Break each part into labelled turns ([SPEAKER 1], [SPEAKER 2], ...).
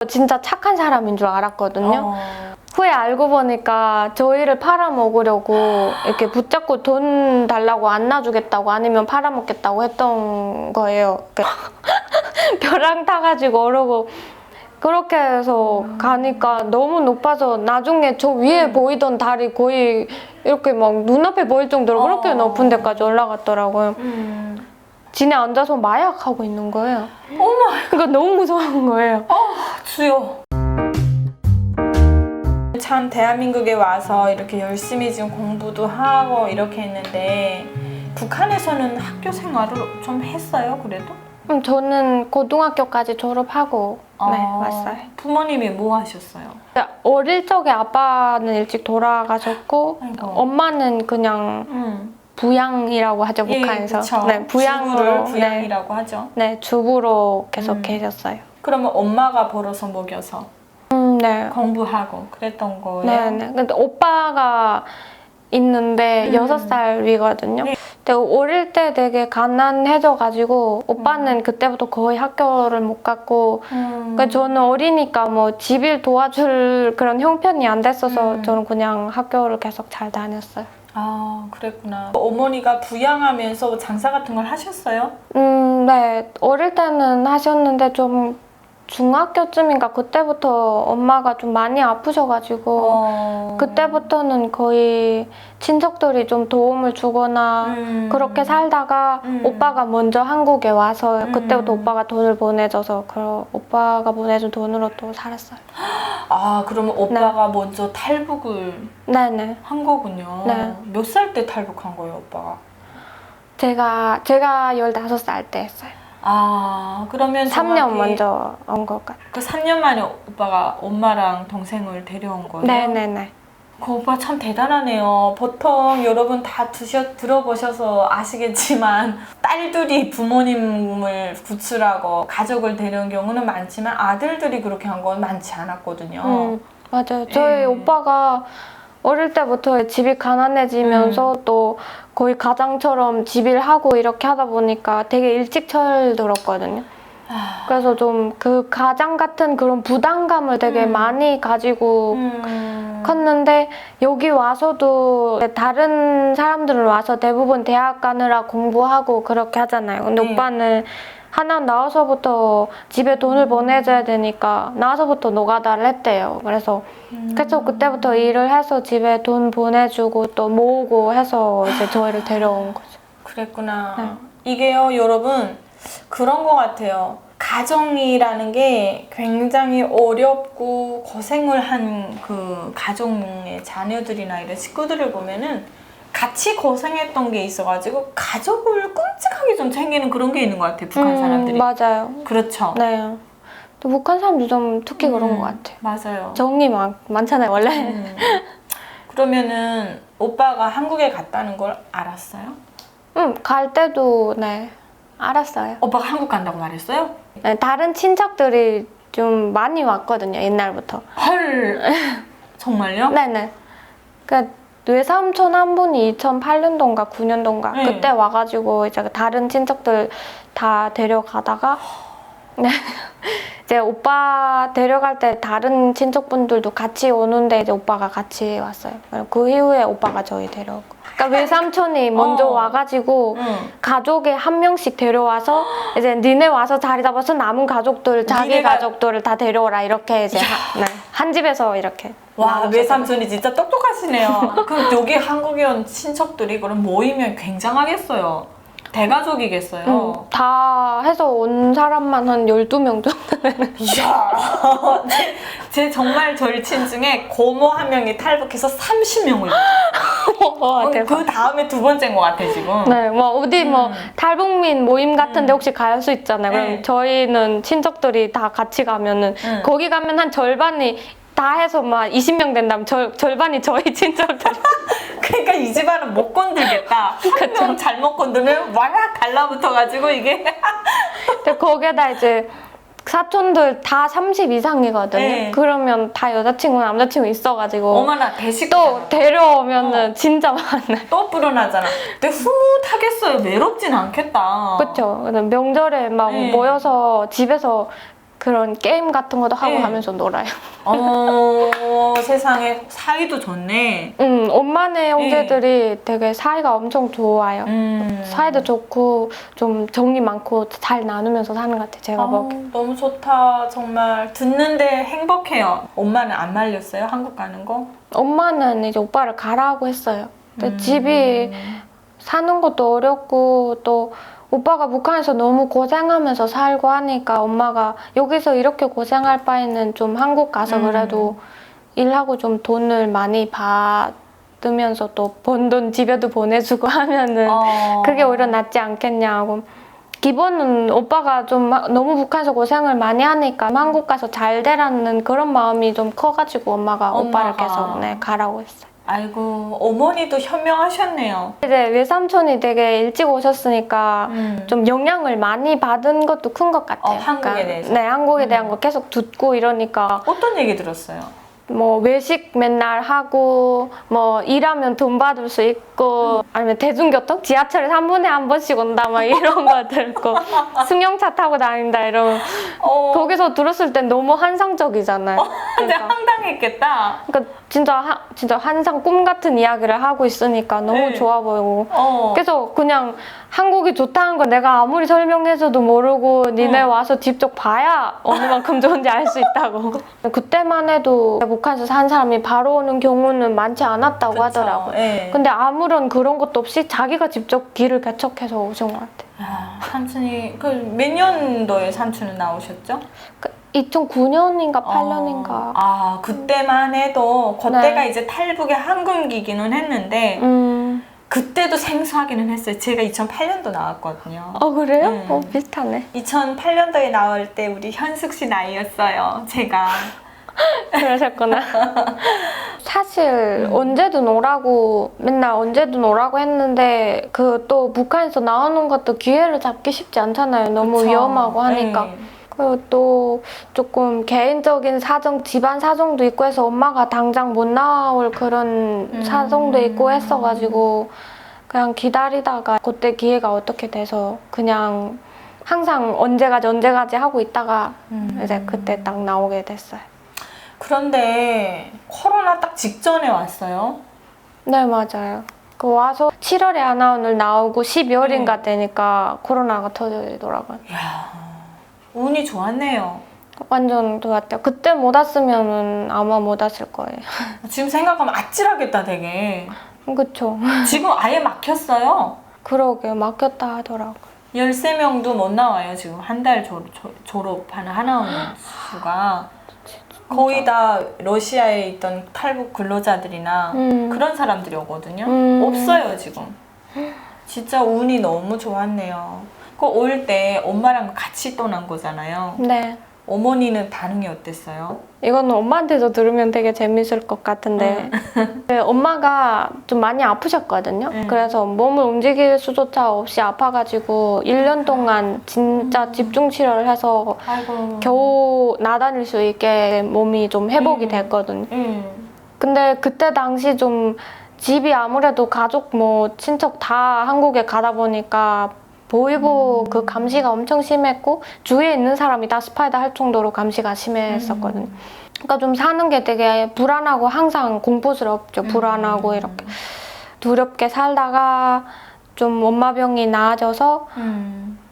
[SPEAKER 1] 진짜 착한 사람인 줄 알았거든요. 후에 알고 보니까 저희를 팔아먹으려고 이렇게 붙잡고 돈 달라고 안 놔주겠다고 아니면 팔아먹겠다고 했던 거예요. 벼랑 타가지고 오르고 그렇게 해서 가니까 너무 높아서 나중에 저 위에 보이던 달이 거의 이렇게 막 눈앞에 보일 정도로 그렇게 높은 데까지 올라갔더라고요. 진에 앉아서 마약하고 있는 거예요.
[SPEAKER 2] 어머,
[SPEAKER 1] 그러니까 너무 무서운 거예요.
[SPEAKER 2] 주여. 참 대한민국에 와서 이렇게 열심히 지금 공부도 하고 이렇게 했는데 북한에서는 학교 생활을 좀 했어요, 그래도?
[SPEAKER 1] 저는 고등학교까지 졸업하고 왔어요.
[SPEAKER 2] 부모님이 뭐 하셨어요?
[SPEAKER 1] 어릴 적에 아빠는 일찍 돌아가셨고
[SPEAKER 2] 아이고.
[SPEAKER 1] 엄마는 그냥 부양이라고 하죠, 북한에서.
[SPEAKER 2] 그쵸.
[SPEAKER 1] 네, 부양으로.
[SPEAKER 2] 주부를 부양이라고 하죠.
[SPEAKER 1] 네, 주부로 계속 계셨어요.
[SPEAKER 2] 그러면 엄마가 벌어서 먹여서
[SPEAKER 1] 네.
[SPEAKER 2] 공부하고 그랬던 거예요?
[SPEAKER 1] 네. 근데 오빠가 있는데 6살 위거든요. 근데 어릴 때 되게 가난해져가지고 오빠는 그때부터 거의 학교를 못 갔고 그러니까 저는 어리니까 뭐 집일 도와줄 그런 형편이 안 됐어서 저는 그냥 학교를 계속 잘 다녔어요.
[SPEAKER 2] 아, 그랬구나. 어머니가 부양하면서 장사 같은 걸 하셨어요?
[SPEAKER 1] 네. 어릴 때는 하셨는데 좀 중학교쯤인가 그때부터 엄마가 좀 많이 아프셔가지고 그때부터는 거의 친척들이 좀 도움을 주거나 그렇게 살다가 오빠가 먼저 한국에 와서 그때부터 오빠가 돈을 보내줘서 오빠가 보내준 돈으로 또 살았어요.
[SPEAKER 2] 아, 그러면 오빠가 먼저 탈북을
[SPEAKER 1] 네네.
[SPEAKER 2] 한 거군요.
[SPEAKER 1] 네.
[SPEAKER 2] 몇 살 때 탈북한 거예요, 오빠가?
[SPEAKER 1] 제가 15살 때 했어요.
[SPEAKER 2] 아, 그러면
[SPEAKER 1] 3년 먼저 온 것 같아요.
[SPEAKER 2] 그 3년 만에 오빠가 엄마랑 동생을 데려온 거예요?
[SPEAKER 1] 네네네.
[SPEAKER 2] 그 오빠 참 대단하네요. 보통 여러분 다 들어보셔서 아시겠지만 딸들이 부모님을 구출하고 가족을 데려온 경우는 많지만 아들들이 그렇게 한 건 많지 않았거든요.
[SPEAKER 1] 맞아요. 저희 오빠가 어릴 때부터 집이 가난해지면서 또 거의 가장처럼 집일 하고 이렇게 하다 보니까 되게 일찍 철들었거든요. 그래서 좀 그 가장 같은 그런 부담감을 되게 많이 가지고 컸는데 여기 와서도 다른 사람들은 와서 대부분 대학 가느라 공부하고 그렇게 하잖아요. 근데 오빠는 하나 나와서부터 집에 돈을 보내줘야 되니까 나와서부터 노가다를 했대요. 그래서 계속 그때부터 일을 해서 집에 돈 보내주고 또 모으고 해서 이제 저희를 데려온 거죠.
[SPEAKER 2] 그랬구나.
[SPEAKER 1] 네.
[SPEAKER 2] 이게요, 여러분 그런 것 같아요. 가정이라는 게 굉장히 어렵고 고생을 한 그 가정의 자녀들이나 이런 식구들을 보면은 같이 고생했던 게 있어가지고 가족을 끔찍하게 좀 챙기는 그런 게 있는 것 같아요, 북한 사람들이.
[SPEAKER 1] 맞아요.
[SPEAKER 2] 그렇죠.
[SPEAKER 1] 네. 또 북한 사람도 좀 특히 그런 것 같아요.
[SPEAKER 2] 맞아요.
[SPEAKER 1] 정이 많잖아요, 원래.
[SPEAKER 2] 그러면은 오빠가 한국에 갔다는 걸 알았어요?
[SPEAKER 1] 갈 때도 네 알았어요.
[SPEAKER 2] 오빠가 한국 간다고 말했어요?
[SPEAKER 1] 네, 다른 친척들이 좀 많이 왔거든요, 옛날부터.
[SPEAKER 2] 헐. 정말요?
[SPEAKER 1] 네네. 그러니까 외삼촌 한 분이 2008년도인가 9년도인가 그때 와가지고 이제 다른 친척들 다 데려가다가 네. 이제 오빠 데려갈 때 다른 친척분들도 같이 오는데 이제 오빠가 같이 왔어요. 그 이후에 오빠가 저희 데려오고. 그러니까 외삼촌이 먼저 와가지고 가족에 한 명씩 데려와서 이제 니네 와서 자리 잡아서 남은 가족들 자기 가족들을 다 데려오라 이렇게 이제 한 집에서 이렇게.
[SPEAKER 2] 와, 외삼촌이 진짜 똑똑하시네요. 그럼 여기 한국에 온 친척들이 그럼 모이면 굉장하겠어요. 대가족이겠어요.
[SPEAKER 1] 다 해서 온 사람만 한 12명 정도는.
[SPEAKER 2] 이야. 제 정말 절친 중에 고모 한 명이 탈북해서 30명을. 그 다음에 두 번째인 것 같아, 지금.
[SPEAKER 1] 네, 뭐 어디 뭐 탈북민 모임 같은데 혹시 갈 수 있잖아요. 그럼 저희는 친척들이 다 같이 가면은 거기 가면 한 절반이 다 해서 막 20명 된다면 절반이 저희 친척들.
[SPEAKER 2] 그러니까 이 집안은 못 건들겠다. 한 명 잘못 건들면 와락 달라붙어가지고 이게.
[SPEAKER 1] 근데 거기에다 이제 사촌들 다 30 이상이거든요.
[SPEAKER 2] 네.
[SPEAKER 1] 그러면 다 여자친구, 남자친구 있어가지고
[SPEAKER 2] 어머나 대식
[SPEAKER 1] 또 데려오면은 진짜 많아요.
[SPEAKER 2] 또 불어나잖아. 근데 흐뭇하겠어요. 외롭진 않겠다.
[SPEAKER 1] 그렇죠. 명절에 막 모여서 집에서 그런 게임 같은 것도 하고
[SPEAKER 2] 네.
[SPEAKER 1] 하면서 놀아요.
[SPEAKER 2] 세상에 사이도 좋네.
[SPEAKER 1] 엄마네 형제들이 되게 사이가 엄청 좋아요. 사이도 좋고 좀 정이 많고 잘 나누면서 사는 것 같아요. 제가 보기에.
[SPEAKER 2] 너무 좋다. 정말 듣는데 행복해요. 엄마는 안 말렸어요? 한국 가는 거?
[SPEAKER 1] 엄마는 이제 오빠를 가라고 했어요. 근데 집이 사는 것도 어렵고 또 오빠가 북한에서 너무 고생하면서 살고 하니까 엄마가 여기서 이렇게 고생할 바에는 좀 한국 가서 그래도 일하고 좀 돈을 많이 받으면서 또 번 돈 집에도 보내주고 하면은 그게 오히려 낫지 않겠냐고. 기본은 오빠가 좀 너무 북한에서 고생을 많이 하니까 한국 가서 잘 되라는 그런 마음이 좀 커가지고 엄마가 오빠를 계속 가라고 했어요.
[SPEAKER 2] 아이고, 어머니도 현명하셨네요.
[SPEAKER 1] 이제 외삼촌이 되게 일찍 오셨으니까 좀 영향을 많이 받은 것도 큰 것 같아요.
[SPEAKER 2] 한국에 대해서?
[SPEAKER 1] 네, 한국에 대한 거 계속 듣고 이러니까
[SPEAKER 2] 어떤 얘기 들었어요?
[SPEAKER 1] 뭐 외식 맨날 하고 뭐 일하면 돈 받을 수 있고 아니면 대중교통? 지하철에 3분에 한 번씩 온다 막 이런 거 듣고 승용차 타고 다닌다 이러면 거기서 들었을 땐 너무 환상적이잖아요.
[SPEAKER 2] 근데 황당했겠다.
[SPEAKER 1] 그러니까 진짜 항상 꿈 같은 이야기를 하고 있으니까 너무
[SPEAKER 2] 네.
[SPEAKER 1] 좋아 보이고 그래서 그냥 한국이 좋다는 거 내가 아무리 설명해줘도 모르고 니네 와서 직접 봐야 어느 만큼 좋은지 알 수 있다고. 그때만 해도 북한에서 산 사람이 바로 오는 경우는 많지 않았다고
[SPEAKER 2] 그쵸.
[SPEAKER 1] 하더라고요.
[SPEAKER 2] 네.
[SPEAKER 1] 근데 아무런 그런 것도 없이 자기가 직접 길을 개척해서 오신 것 같아요.
[SPEAKER 2] 삼촌이 몇 년도에 삼촌은 나오셨죠?
[SPEAKER 1] 2009년인가 8년인가.
[SPEAKER 2] 그때만 해도 그때가
[SPEAKER 1] 네.
[SPEAKER 2] 이제 탈북의 한금기기는 했는데 그때도 생소하기는 했어요. 제가 2008년도 나왔거든요.
[SPEAKER 1] 그래요? 비슷하네.
[SPEAKER 2] 2008년도에 나올 때 우리 현숙 씨 나이였어요. 제가.
[SPEAKER 1] 그러셨구나. 사실 언제든 오라고 맨날 언제든 오라고 했는데 그 또 북한에서 나오는 것도 기회를 잡기 쉽지 않잖아요. 너무
[SPEAKER 2] 그쵸.
[SPEAKER 1] 위험하고 하니까.
[SPEAKER 2] 네.
[SPEAKER 1] 그리고 또 조금 개인적인 사정, 집안 사정도 있고 해서 엄마가 당장 못 나올 그런 사정도 있고 했어가지고 그냥 기다리다가 그때 기회가 어떻게 돼서 그냥 항상 언제까지 하고 있다가 이제 그때 딱 나오게 됐어요.
[SPEAKER 2] 그런데 코로나 딱 직전에 왔어요.
[SPEAKER 1] 네, 맞아요. 그 와서 7월에 아나운을 나오고 12월인가 되니까 코로나가 터지더라고요.
[SPEAKER 2] 이야, 운이 좋았네요.
[SPEAKER 1] 완전 좋았대요. 그때 못 왔으면 아마 못 왔을 거예요.
[SPEAKER 2] 지금 생각하면 아찔하겠다 되게.
[SPEAKER 1] 그쵸.
[SPEAKER 2] 지금 아예 막혔어요.
[SPEAKER 1] 그러게요. 막혔다 하더라고요.
[SPEAKER 2] 13명도 못 나와요. 지금 한 달 졸업하는 하나오는 수가. 거의 다 러시아에 있던 탈북 근로자들이나 그런 사람들이 오거든요. 없어요 지금. 진짜 운이 너무 좋았네요. 그 올 때 엄마랑 같이 떠난 거잖아요.
[SPEAKER 1] 네.
[SPEAKER 2] 어머니는 반응이 어땠어요?
[SPEAKER 1] 이거는 엄마한테도 들으면 되게 재밌을 것 같은데 그 엄마가 좀 많이 아프셨거든요. 그래서 몸을 움직일 수조차 없이 아파가지고 1년 동안 진짜 집중 치료를 해서
[SPEAKER 2] 아이고.
[SPEAKER 1] 겨우 나다닐 수 있게 몸이 좀 회복이 됐거든요. 근데 그때 당시 좀 집이 아무래도 가족 뭐 친척 다 한국에 가다 보니까 보이고 그 감시가 엄청 심했고 주위에 있는 사람이 다 스파이다 할 정도로 감시가 심했었거든요. 그러니까 좀 사는 게 되게 불안하고 항상 공포스럽죠. 불안하고 이렇게 두렵게 살다가 좀 엄마 병이 나아져서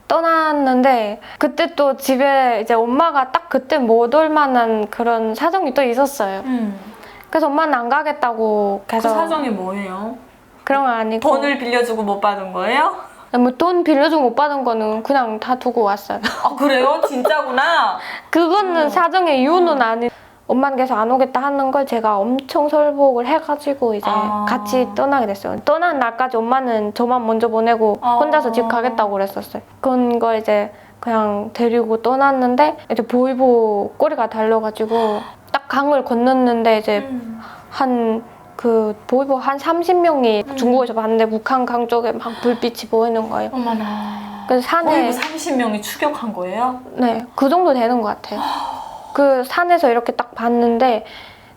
[SPEAKER 1] 떠났는데 그때 또 집에 이제 엄마가 딱 그때 못 올 만한 그런 사정이 또 있었어요. 그래서 엄마는 안 가겠다고 계속.
[SPEAKER 2] 그 사정이 뭐예요?
[SPEAKER 1] 그런 건 아니고.
[SPEAKER 2] 돈을 빌려주고 못 받은 거예요?
[SPEAKER 1] 뭐 돈 빌려주고 못 받은 거는 그냥 다 두고 왔어요.
[SPEAKER 2] 아 그래요? 진짜구나.
[SPEAKER 1] 그거는 사정의 이유는 아니. 엄마는 계속 안 오겠다 하는 걸 제가 엄청 설득을 해가지고 이제 같이 떠나게 됐어요. 떠나는 날까지 엄마는 저만 먼저 보내고 혼자서 집 가겠다고 그랬었어요. 그런 거 이제 그냥 데리고 떠났는데 이제 보이보 꼬리가 달려가지고 딱 강을 건넜는데 이제 그 보이보 한 30명이 중국에서 봤는데 북한 강 쪽에 막 불빛이 보이는 거예요.
[SPEAKER 2] 어머나.
[SPEAKER 1] 그래서 산에
[SPEAKER 2] 보이보 30명이 추격한 거예요?
[SPEAKER 1] 네, 그 정도 되는 것 같아요. 그 산에서 이렇게 딱 봤는데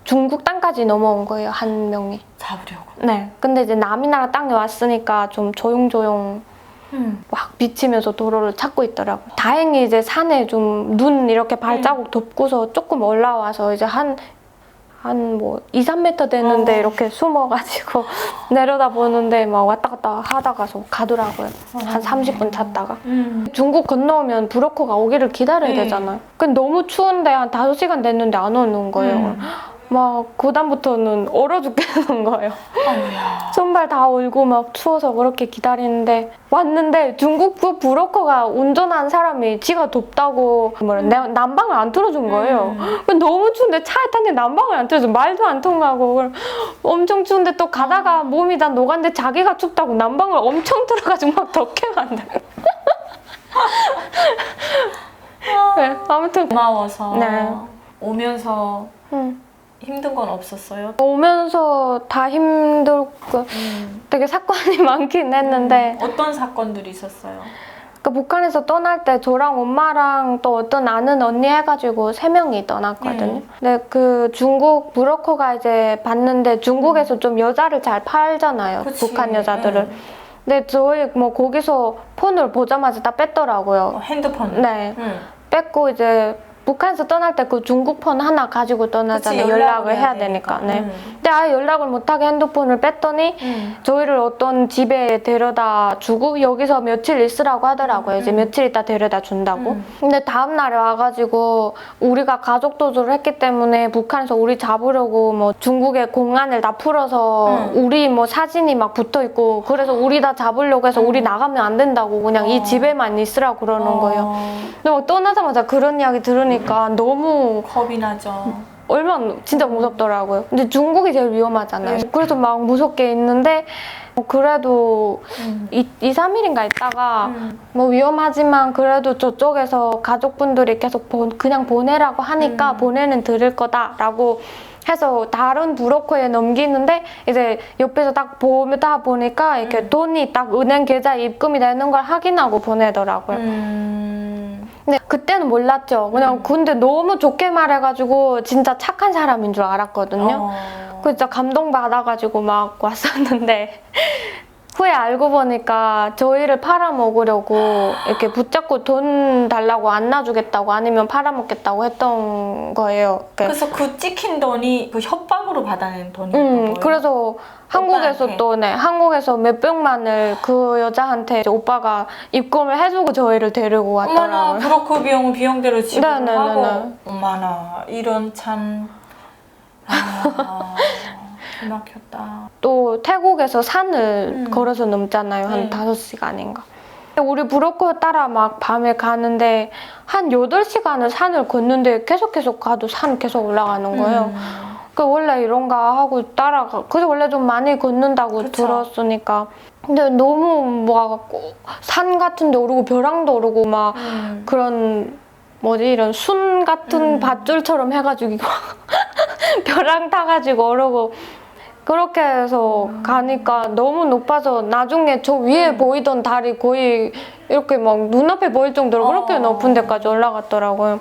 [SPEAKER 1] 중국 땅까지 넘어온 거예요, 한 명이.
[SPEAKER 2] 잡으려고.
[SPEAKER 1] 네. 근데 이제 남이 나라 땅에 왔으니까 좀 조용조용 막 비치면서 도로를 찾고 있더라고요. 다행히 이제 산에 좀 눈 이렇게 발자국 덮고서 조금 올라와서 이제 한 뭐 2, 3m 되는데 이렇게 숨어가지고 내려다보는데 막 왔다 갔다 하다가서 가더라고요. 한 30분 찾다가. 중국 건너오면 브로커가 오기를 기다려야 되잖아요. 근데 너무 추운데 한 5시간 됐는데 안 오는 거예요. 막 그다음부터는 얼어 죽겠는 거예요.
[SPEAKER 2] 아유야.
[SPEAKER 1] 손발 다 얼고 막 추워서 그렇게 기다리는데 왔는데 중국 그 브로커가 운전한 사람이 지가 덥다고 난방을 안 틀어준 거예요. 너무 추운데 차에 탔는데 난방을 안 틀어줘. 말도 안 통하고 엄청 추운데 또 가다가 몸이 다 녹았는데 자기가 춥다고 난방을 엄청 틀어가지고 막 덥게 만들어. 네, 아무튼
[SPEAKER 2] 고마워서
[SPEAKER 1] 네.
[SPEAKER 2] 오면서 힘든 건 없었어요?
[SPEAKER 1] 오면서 다 힘들고 되게 사건이 많긴 했는데
[SPEAKER 2] 어떤 사건들이 있었어요?
[SPEAKER 1] 그 북한에서 떠날 때 저랑 엄마랑 또 어떤 아는 언니 해가지고 3명이 떠났거든요. 근데 그 중국 브로커가 이제 봤는데 중국에서 좀 여자를 잘 팔잖아요.
[SPEAKER 2] 그치.
[SPEAKER 1] 북한 여자들을. 근데 저희 뭐 거기서 폰을 보자마자 다 뺐더라고요.
[SPEAKER 2] 핸드폰?
[SPEAKER 1] 네. 뺐고 이제 북한에서 떠날 때 그 중국 폰 하나 가지고 떠나잖아요.
[SPEAKER 2] 그치,
[SPEAKER 1] 연락을 해야 되니까. 네. 근데 아예 연락을 못하게 핸드폰을 뺐더니 저희를 어떤 집에 데려다 주고 여기서 며칠 있으라고 하더라고요. 이제 며칠 있다 데려다 준다고. 근데 다음 날에 와가지고 우리가 가족 도주를 했기 때문에 북한에서 우리 잡으려고 뭐 중국의 공안을 다 풀어서 우리 뭐 사진이 막 붙어 있고 그래서 우리 다 잡으려고 해서 우리 나가면 안 된다고 그냥 이 집에만 있으라고 그러는 거예요. 근데 막 떠나자마자 그런 이야기 들으니까 너무
[SPEAKER 2] 겁이 나죠.
[SPEAKER 1] 얼마나 진짜 무섭더라고요. 근데 중국이 제일 위험하잖아요. 그래서 막 무섭게 있는데 그래도 2, 3일인가 있다가 뭐 위험하지만 그래도 저쪽에서 가족분들이 계속 그냥 보내라고 하니까 보내는 드릴 거다라고 해서 다른 브로커에 넘기는데 이제 옆에서 딱 보다 보니까 이렇게 돈이 딱 은행 계좌에 입금이 되는 걸 확인하고 보내더라고요. 근데 그때는 몰랐죠. 그냥 근데 너무 좋게 말해가지고 진짜 착한 사람인 줄 알았거든요. 그 진짜 감동받아가지고 막 왔었는데 후에 알고 보니까 저희를 팔아먹으려고 이렇게 붙잡고 돈 달라고 안 놔주겠다고 아니면 팔아먹겠다고 했던 거예요.
[SPEAKER 2] 그래서 그 찍힌 돈이 그 협박으로 받아낸 돈이었던 거예요?
[SPEAKER 1] 그래서 한국에서
[SPEAKER 2] 오빠한테.
[SPEAKER 1] 또 한국에서 몇백만을 그 여자한테 오빠가 입금을 해주고 저희를 데리고 왔더라고요.
[SPEAKER 2] 어머나 브로커 비용대로 지불하고
[SPEAKER 1] 네네네네.
[SPEAKER 2] 어머나 이런 참 기막혔다.
[SPEAKER 1] 또 태국에서 산을 걸어서 넘잖아요. 한 5시간인가. 우리 브로커 따라 막 밤에 가는데 한 8시간을 산을 걷는데 계속 가도 산 계속 올라가는 거예요. 그 원래 이런가 하고 따라가. 그래서 원래 좀 많이 걷는다고
[SPEAKER 2] 그쵸.
[SPEAKER 1] 들었으니까. 근데 너무 막 산 같은 데 오르고 벼랑도 오르고 막 그런 이런 순 같은 밧줄처럼 해가지고 벼랑 타가지고 오르고 그렇게 해서 가니까 너무 높아서 나중에 저 위에 보이던 달이 거의 이렇게 막 눈앞에 보일 정도로 그렇게 높은 데까지 올라갔더라고요.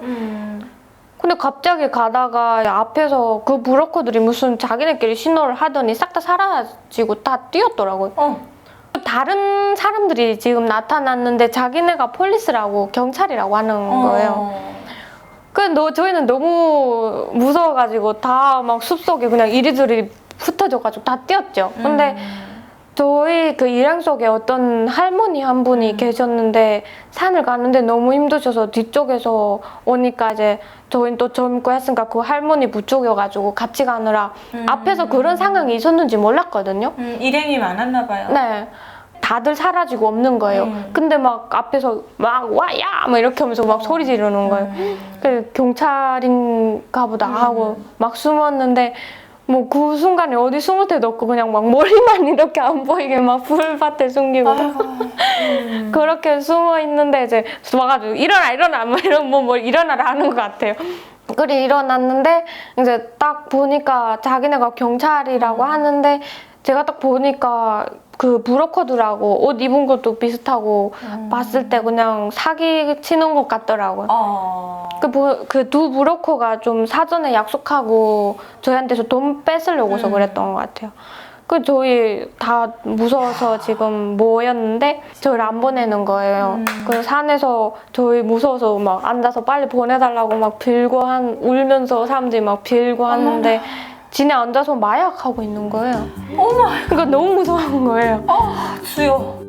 [SPEAKER 1] 근데 갑자기 가다가 앞에서 그 브로커들이 무슨 자기네끼리 신호를 하더니 싹 다 사라지고 다 뛰었더라고요. 다른 사람들이 지금 나타났는데 자기네가 폴리스라고 경찰이라고 하는 거예요. 저희는 너무 무서워가지고 다 막 숲속에 그냥 이리저리 흩어져가지고 다 뛰었죠. 근데 저희 그 일행 속에 어떤 할머니 한 분이 계셨는데 산을 가는데 너무 힘드셔서 뒤쪽에서 오니까 이제 저희는 또 젊고 했으니까 그 할머니 부축여가지고 같이 가느라 앞에서 그런 상황이 있었는지 몰랐거든요.
[SPEAKER 2] 일행이 많았나 봐요.
[SPEAKER 1] 네. 다들 사라지고 없는 거예요. 근데 막 앞에서 막 와야 막 이렇게 하면서 막 소리 지르는 거예요. 그 경찰인가 보다 하고 막 숨었는데 뭐 그 순간에 어디 숨을 데도 없고 그냥 막 머리만 이렇게 안 보이게 막 풀밭에 숨기고 그렇게 숨어 있는데 이제 와가지고 일어나 뭐 이런 뭐 일어나라 하는 것 같아요. 그래 일어났는데 이제 딱 보니까 자기네가 경찰이라고 하는데 제가 딱 보니까 그 브로커들하고 옷 입은 것도 비슷하고 봤을 때 그냥 사기 치는 것 같더라고요. 그 두 브로커가 좀 사전에 약속하고 저희한테서 돈 뺏으려고서 그랬던 것 같아요. 그 저희 다 무서워서 지금 모였는데 저희를 안 보내는 거예요. 그 산에서 저희 무서워서 막 앉아서 빨리 보내달라고 막 빌고 울면서 사람들이 막 빌고 하는데 지네 앉아서 마약하고 있는 거예요.
[SPEAKER 2] 어머,
[SPEAKER 1] 그러니까 너무 무서운 거예요.
[SPEAKER 2] 주여.